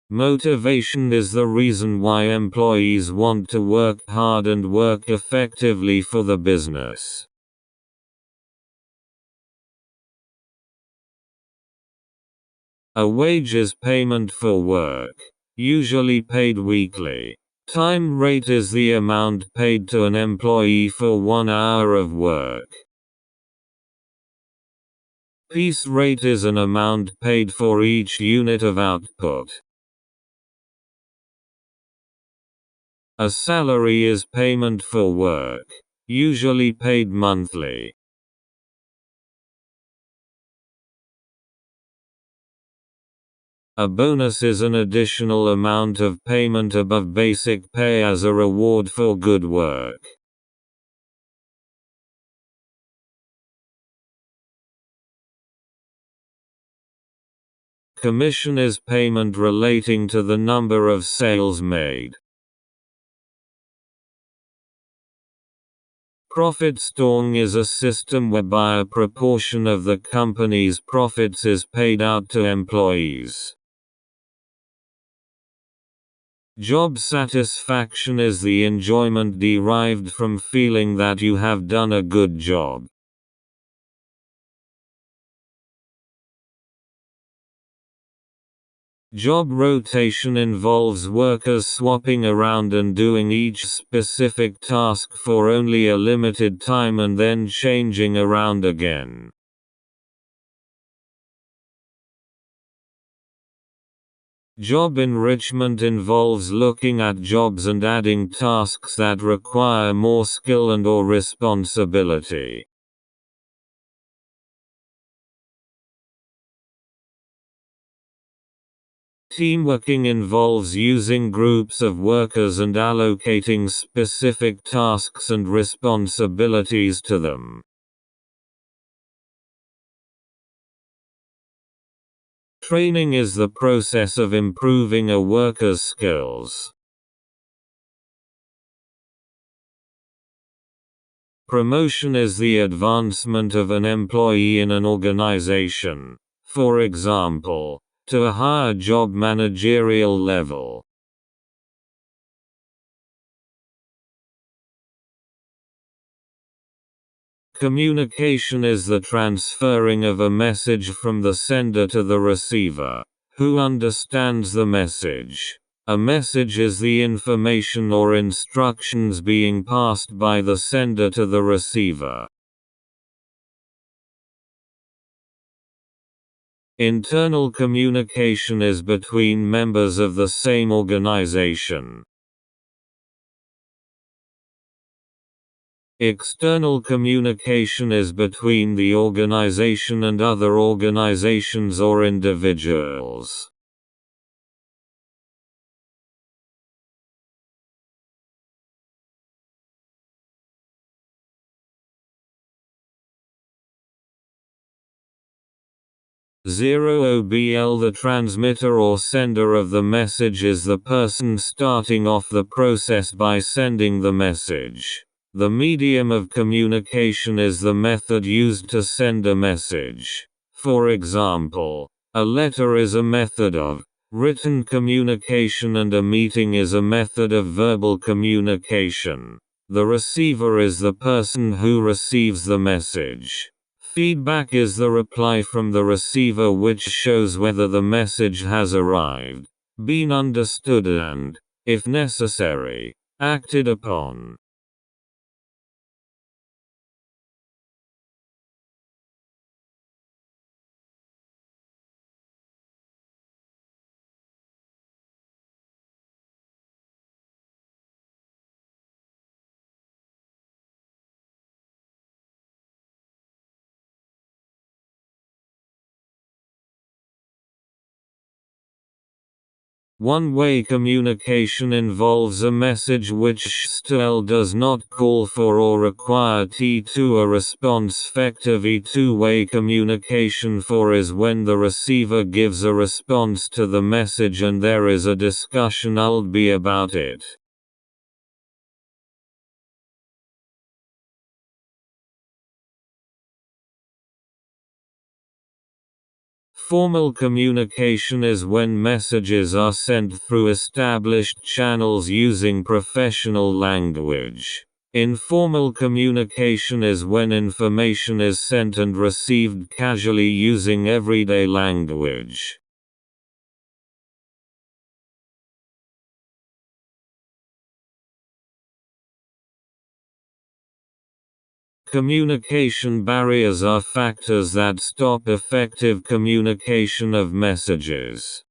Motivation is the reason why employees want to work hard and work effectively for the business. A wage is payment for work, usually paid weekly. Time rate is the amount paid to an employee for 1 hour of work. Piece rate is an amount paid for each unit of output. A salary is payment for work, usually paid monthly. A bonus is an additional amount of payment above basic pay as a reward for good work. Commission is payment relating to the number of sales made. Profit sharing is a system whereby a proportion of the company's profits is paid out to employees. Job satisfaction is the enjoyment derived from feeling that you have done a good job. Job rotation involves workers swapping around and doing each specific task for only a limited time and then changing around again. Job enrichment involves looking at jobs and adding tasks that require more skill and/or responsibility. Teamworking involves using groups of workers and allocating specific tasks and responsibilities to them. Training is the process of improving a worker's skills. Promotion is the advancement of an employee in an organization, for example, to a higher job managerial level. Communication is the transferring of a message from the sender to the receiver, who understands the message. A message is the information or instructions being passed by the sender to the receiver. Internal communication is between members of the same organization. External communication is between the organization and other organizations or individuals. OBL The transmitter or sender of the message is the person starting off the process by sending the message. The medium of communication is the method used to send a message. For example, a letter is a method of written communication and a meeting is a method of verbal communication. The receiver is the person who receives the message. Feedback is the reply from the receiver which shows whether the message has arrived, been understood and, if necessary, acted upon. One-way communication involves a message which STL does not call for or require T2 a response. Effectively two-way communication for is when the receiver gives a response to the message and there is a discussion about it. Formal communication is when messages are sent through established channels using professional language. Informal communication is when information is sent and received casually using everyday language. Communication barriers are factors that stop effective communication of messages.